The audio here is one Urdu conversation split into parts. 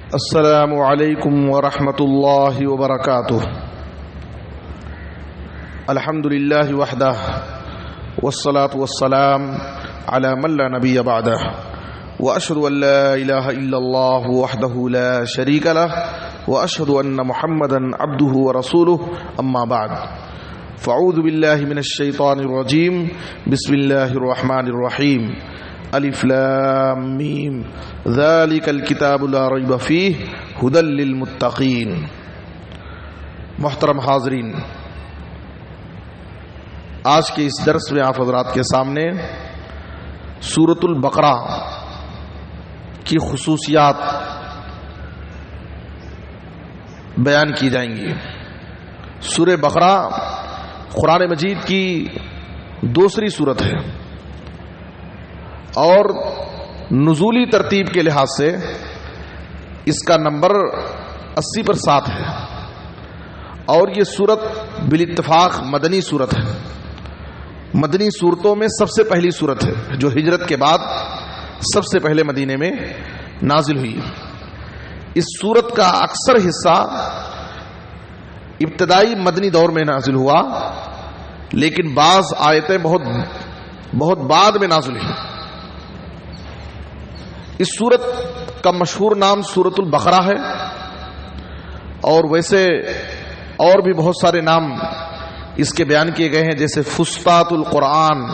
السلام علیکم ورحمۃ اللہ وبرکاتہ۔ الحمد للہ وحدہ والصلاة والسلام علی من لا نبی بعدہ واشہد ان لا الہ الا اللہ وحدہ لا شریک لہ واشہد ان محمدا عبدہ ورسولہ اما بعد فاعوذ باللہ من الشیطان الرجیم بسم اللہ الرحمن الرحیم الف لام میم ذالک الکتاب لا ریب فیہ ھدی للمتقین۔ محترم حاضرین، آج کے اس درس میں آپ حضرات کے سامنے سورۃ البقرہ کی خصوصیات بیان کی جائیں گی۔ سورہ بقرہ قرآن مجید کی دوسری سورت ہے اور نزولی ترتیب کے لحاظ سے اس کا نمبر 80 پر 7 ہے، اور یہ سورت بالاتفاق مدنی سورت ہے۔ مدنی صورتوں میں سب سے پہلی سورت ہے جو ہجرت کے بعد سب سے پہلے مدینے میں نازل ہوئی۔ اس سورت کا اکثر حصہ ابتدائی مدنی دور میں نازل ہوا، لیکن بعض آیتیں بہت بعد میں نازل ہوئی۔ اس سورت کا مشہور نام سورۃ البقرہ ہے، اور ویسے اور بھی بہت سارے نام اس کے بیان کیے گئے ہیں، جیسے فسطاط القرآن،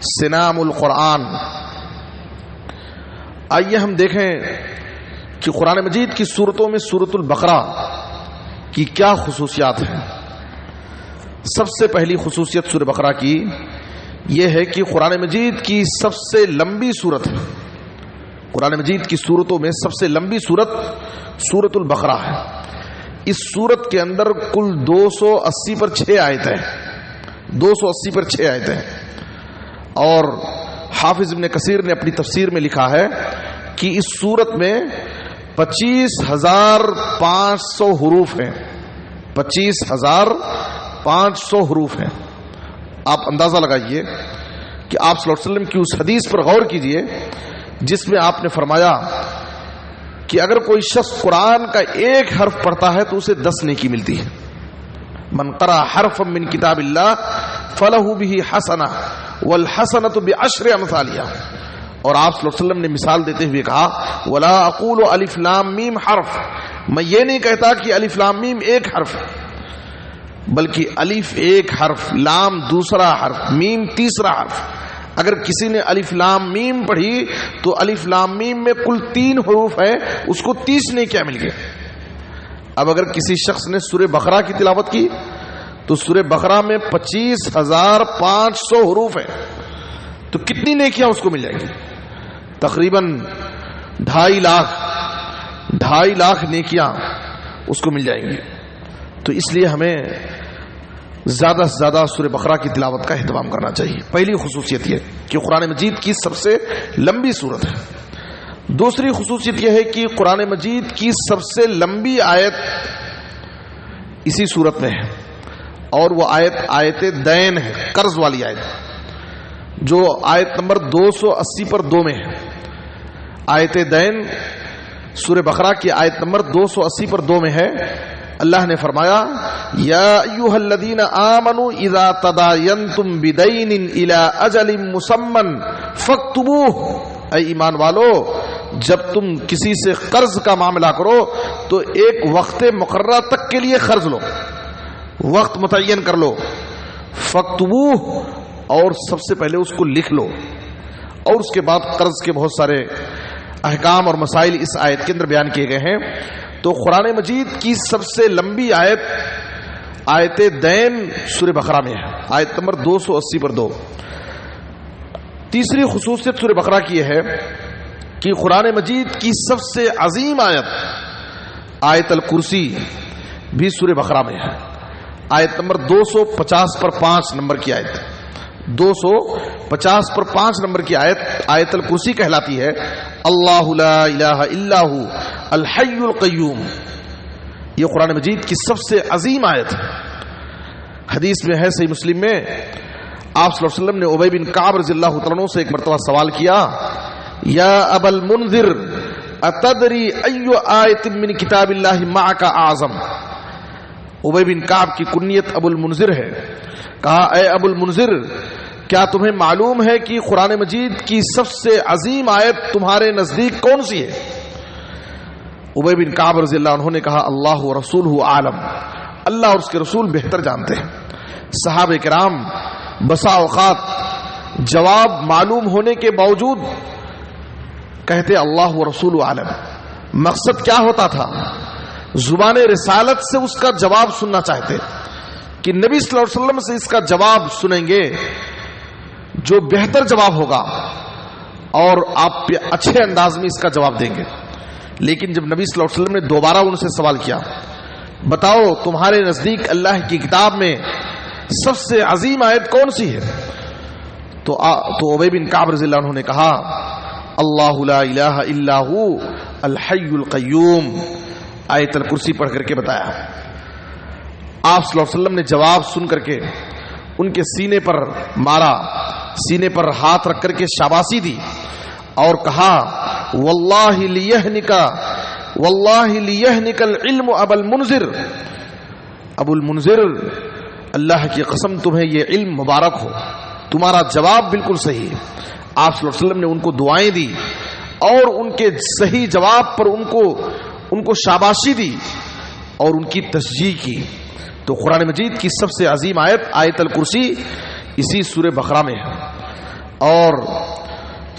سنام القرآن۔ آئیے ہم دیکھیں کہ قرآن مجید کی سورتوں میں سورۃ البقرہ کی کیا خصوصیات ہیں۔ سب سے پہلی خصوصیت سورہ بقرہ کی یہ ہے کہ قرآن مجید کی سب سے لمبی سورت ہے۔ قرآن مجید کی سورتوں میں سب سے لمبی سورت سورۃ البقرہ ہے۔ اس سورت کے اندر کل 280 پر 6 آیتیں ہیں، 280 پر 6 آیتیں ہیں، اور حافظ ابن کثیر نے اپنی تفسیر میں لکھا ہے کہ اس سورت میں 25,500 حروف ہیں، 25,500 حروف ہیں۔ آپ اندازہ لگائیے کہ آپ صلی اللہ علیہ وسلم کی اس حدیث پر غور کیجئے جس میں آپ نے فرمایا کہ اگر کوئی شخص قرآن کا ایک حرف پڑھتا ہے تو اسے 10 نیکی ملتی ہے۔ من قرأ حرفا من کتاب اللہ فلہ بہ حسنہ والحسنۃ بعشر امثالہا۔ اور آپ صلی اللہ علیہ وسلم نے مثال دیتے ہوئے کہا ولا اقول الف لام میم حرف، میں یہ نہیں کہتا کہ الف لام میم ایک حرف، بلکہ الف ایک حرف، لام دوسرا حرف، میم تیسرا حرف۔ اگر کسی نے الف لام میم پڑھی تو الف لام میم میں کل 3 حروف ہیں، اس کو 30 نیکیاں مل گئے۔ اب اگر کسی شخص نے سورہ بقرہ کی تلاوت کی تو سورہ بقرہ میں 25,500 حروف ہیں، تو کتنی نیکیاں اس کو مل جائیں گی؟ تقریباً 2.5 لاکھ نیکیاں اس کو مل جائیں گی۔ تو اس لیے ہمیں زیادہ سے زیادہ سورہ بقرہ کی تلاوت کا اہتمام کرنا چاہیے۔ پہلی خصوصیت یہ کہ قرآن مجید کی سب سے لمبی سورت ہے۔ دوسری خصوصیت یہ ہے کہ قرآن مجید کی سب سے لمبی آیت اسی سورت میں ہے، اور وہ آیت دین ہے، قرض والی آیت، جو آیت نمبر 280 پر 2 میں ہے۔ آیت دین سورہ بقرہ کی آیت نمبر 280 پر 2 میں ہے۔ اللہ نے فرمایا یا ایھا الذین آمنوا اذا تداینتم بدین الی اجل مسمى فاکتبوہ، اے ایمان والو جب تم کسی سے قرض کا معاملہ کرو تو ایک وقت مقررہ تک کے لیے قرض لو، وقت متعین کر لو، فاکتبوہ، اور سب سے پہلے اس کو لکھ لو۔ اور اس کے بعد قرض کے بہت سارے احکام اور مسائل اس آیت کے اندر بیان کیے گئے ہیں۔ تو قرآن مجید کی سب سے لمبی آیت دین سورہ بقرہ میں ہے، آیت نمبر 280 پر 2۔ تیسری خصوصیت سورہ بقرہ کی یہ ہے کہ قرآن مجید کی سب سے عظیم آیت الکرسی بھی سورہ بقرہ میں ہے، آیت نمبر 250 پر 5 نمبر کی آیت، 250 پر 5 نمبر کی آیت الکرسی کہلاتی ہے۔ اللہ لا الہ الا ہو الحی القیوم، یہ قرآن مجید کی سب سے عظیم آیت ہے۔ حدیث میں ہے صحیح مسلم میں آپ صلی اللہ علیہ وسلم نے ابی بن کعب رضی اللہ تعالیٰ عنہ سے ایک مرتبہ سوال کیا یا ابا المنذر اتدری ایو آیت من کتاب اللہ معک اعظم. ابی بن کعب کی کنیت ابو المنذر ہے. کہا اے ابو المنذر کیا تمہیں معلوم ہے کہ قرآن مجید کی سب سے عظیم آیت تمہارے نزدیک کون سی ہے؟ ابی بن کعب رضی اللہ عنہ نے کہا اللہ و رسولہ عالم، اللہ اور اس کے رسول بہتر جانتے ہیں. صحابہ کرام بسا اوقات جواب معلوم ہونے کے باوجود کہتے اللہ و رسول عالم. مقصد کیا ہوتا تھا؟ زبان رسالت سے اس کا جواب سننا چاہتے کہ نبی صلی اللہ علیہ وسلم سے اس کا جواب سنیں گے جو بہتر جواب ہوگا اور آپ اچھے انداز میں اس کا جواب دیں گے. لیکن جب نبی صلی اللہ علیہ وسلم نے دوبارہ ان سے سوال کیا بتاؤ تمہارے نزدیک اللہ کی کتاب میں سب سے عظیم آیت کون سی ہے؟ تو ابی بن کعب رضی اللہ عنہ نے کہا اللہ لا الہ الا ہو الحی القیوم، آیت الکرسی پڑھ کر کے بتایا. آپ صلی اللہ علیہ وسلم نے جواب سن کر کے ان کے سینے پر مارا، سینے پر ہاتھ رکھ کر کے شاباشی دی اور کہا واللہ لیہنک العلم ابا المنذر، ابو المنذر اللہ کی قسم تمہیں یہ علم مبارک ہو، تمہارا جواب بالکل صحیح ہے. آپ صلی اللہ علیہ وسلم نے ان کو دعائیں دی اور ان کے صحیح جواب پر ان کو شاباشی دی اور ان کی تشجیع کی. تو قرآن مجید کی سب سے عظیم آیت آیت الکرسی اسی سورہ بقرہ میں ہے. اور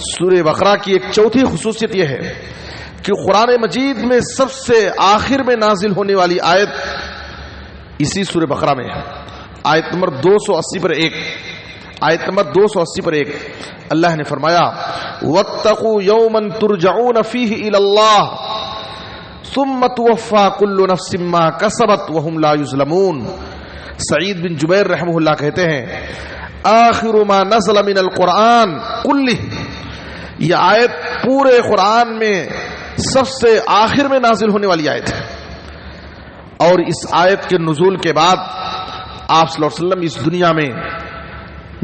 سورہ بقرہ کی ایک چوتھی خصوصیت یہ ہے کہ قرآن مجید میں سب سے آخر میں نازل ہونے والی آیت اسی سورہ بقرہ میں ہے. آیت نمبر 280 پر 1، آیت نمبر 280 پر 1 اللہ نے فرمایا واتقوا یوما ترجعون فیہ الی اللہ ثم توفى كل نفس ما كسبت وهم لا يظلمون. سعید بن جبیر رحمہ اللہ کہتے ہیں آخر ما نزل من القرآن کلہ، یہ آیت پورے قرآن میں سب سے آخر میں نازل ہونے والی آیت ہے. اور اس آیت کے نزول کے بعد آپ صلی اللہ علیہ وسلم اس دنیا میں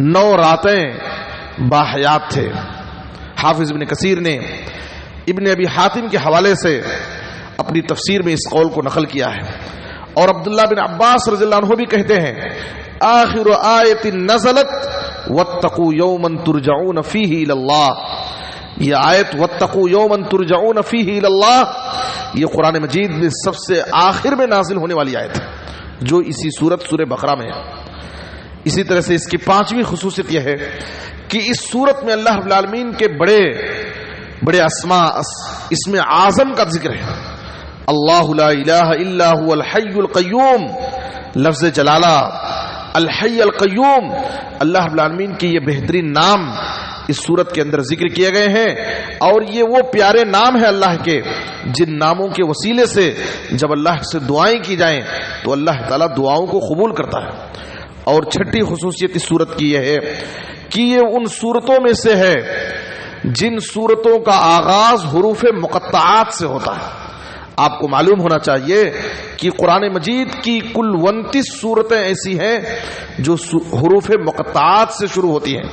9 راتیں باحیات تھے. حافظ ابن کثیر نے ابن ابی حاتم کے حوالے سے اپنی تفسیر میں اس قول کو نقل کیا ہے. اور عبداللہ بن عباس رضی اللہ عنہ بھی کہتے ہیں آخر آیت نزلت واتقوا یوما ترجعون فیہ الی اللہ، یہ آیت واتقوا یوما ترجعون فیہ الی اللہ یہ قرآن مجید میں سب سے آخر میں نازل ہونے والی آیت ہے جو اسی سورہ بقرہ میں ہے. اسی طرح سے اس کی 5ویں خصوصیت یہ ہے کہ اس سورت میں اللہ رب العالمین کے بڑے بڑے اسماء اسم اعظم کا ذکر ہے. اللہ لا الہ الا هو الحی القیوم، لفظ جلالہ الحی القیوم، اللہ رب العالمین کے یہ بہترین نام اس سورت کے اندر ذکر کیے گئے ہیں. اور یہ وہ پیارے نام ہیں اللہ کے جن ناموں کے وسیلے سے جب اللہ سے دعائیں کی جائیں تو اللہ تعالیٰ دعاؤں کو قبول کرتا ہے. اور 6ٹھی خصوصیت اس سورت کی یہ ہے کہ یہ ان سورتوں میں سے ہے جن سورتوں کا آغاز حروف مقطعات سے ہوتا ہے. آپ کو معلوم ہونا چاہیے کہ قرآن مجید کی کل 29 سورتیں ایسی ہیں جو حروف مقطعات سے شروع ہوتی ہیں،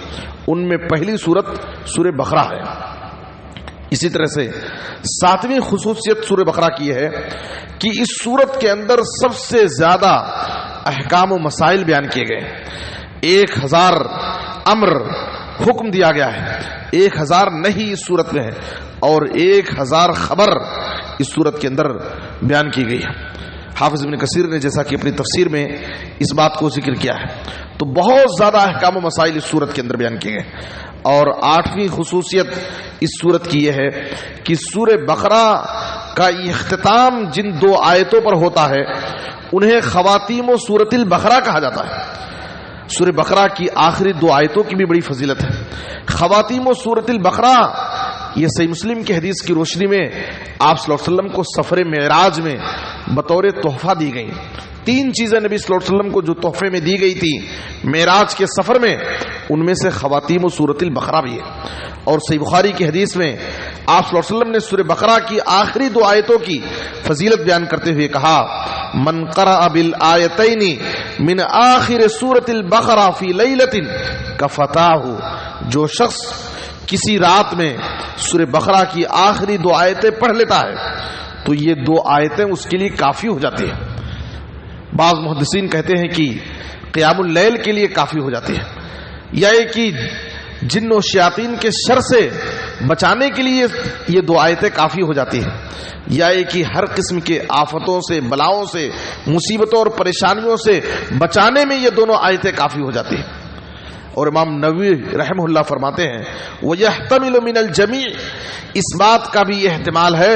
ان میں پہلی سورت سورہ بقرہ ہے. اسی طرح سے 7ویں خصوصیت سورہ بقرہ کی ہے کہ اس سورت کے اندر سب سے زیادہ احکام و مسائل بیان کیے گئے. 1000 امر حکم دیا گیا ہے، 1000 نہیں اس سورت میں ہے، اور 1000 خبر اس سورت کے اندر بیان کی گئی ہے. حافظ ابن کثیر نے جیسا کہ اپنی تفسیر میں اس بات کو ذکر کیا ہے تو بہت زیادہ احکام و مسائل اس سورت کے اندر بیان کیے گئے. اور 8ویں خصوصیت اس سورت کی یہ ہے کہ سورہ بقرہ کا اختتام جن 2 آیتوں پر ہوتا ہے انہیں خواتیم و سورۃ البقرہ کہا جاتا ہے. سورہ بقرہ کی آخری 2 آیتوں کی بھی بڑی فضیلت ہے. خواتیم و سورۃ البقرہ یہ صحیح مسلم کی حدیث کی روشنی میں آپ صلی اللہ علیہ وسلم کو سفر معراج میں بطور تحفہ دی گئی. 3 چیزیں نبی صلی اللہ علیہ وسلم کو جو تحفے میں دی گئی تھی معراج کے سفر میں، ان میں سے خواتیم و سورۃ البقرہ بھی ہے. اور صحیح بخاری کی حدیث میں آپ صلی اللہ علیہ وسلم نے سورہ بقرہ کی آخری 2 آیتوں کی فضیلت بیان کرتے ہوئے کہا من قرأ بالآیتین من آخر سورۃ البقرہ فی لیلۃ کفتاہ، جو شخص کسی رات میں سورہ بقرہ کی آخری 2 آیتیں پڑھ لیتا ہے تو یہ 2 آیتیں اس کے لیے کافی ہو جاتی ہیں. بعض محدثین کہتے ہیں کہ قیام اللیل کے لیے کافی ہو جاتی ہے، یا یہ کہ جن و شیاطین کے شر سے بچانے کے لیے یہ 2 آیتیں کافی ہو جاتی ہیں، یا یہ کہ ہر قسم کے آفتوں سے، بلاؤں سے، مصیبتوں اور پریشانیوں سے بچانے میں یہ دونوں آیتیں کافی ہو جاتی ہیں. اور امام نووی رحمہ اللہ فرماتے ہیں وَيَحْتَمِلُ مِنَ الْجَمِيعِ، اس بات کا بھی احتمال ہے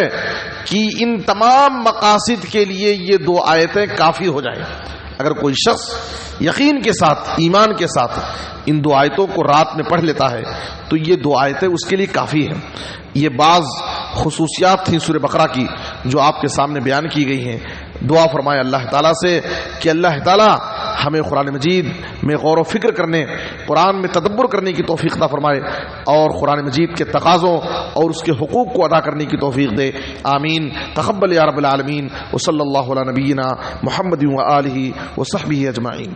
کہ ان تمام مقاصد کے لیے یہ 2 آیتیں کافی ہو جائیں. اگر کوئی شخص یقین کے ساتھ، ایمان کے ساتھ ان 2 آیتوں کو رات میں پڑھ لیتا ہے تو یہ 2 آیتیں اس کے لیے کافی ہیں. یہ بعض خصوصیات تھیں سورہ بقرہ کی جو آپ کے سامنے بیان کی گئی ہیں. دعا فرمائے اللہ تعالیٰ سے کہ اللہ تعالیٰ ہمیں قرآن مجید میں غور و فکر کرنے، قرآن میں تدبر کرنے کی توفیق عطا فرمائے اور قرآن مجید کے تقاضوں اور اس کے حقوق کو ادا کرنے کی توفیق دے. آمین. تقبل یا رب العالمین. وصلی اللہ علی نبینا محمد و آلہ و صحبہ اجمعین.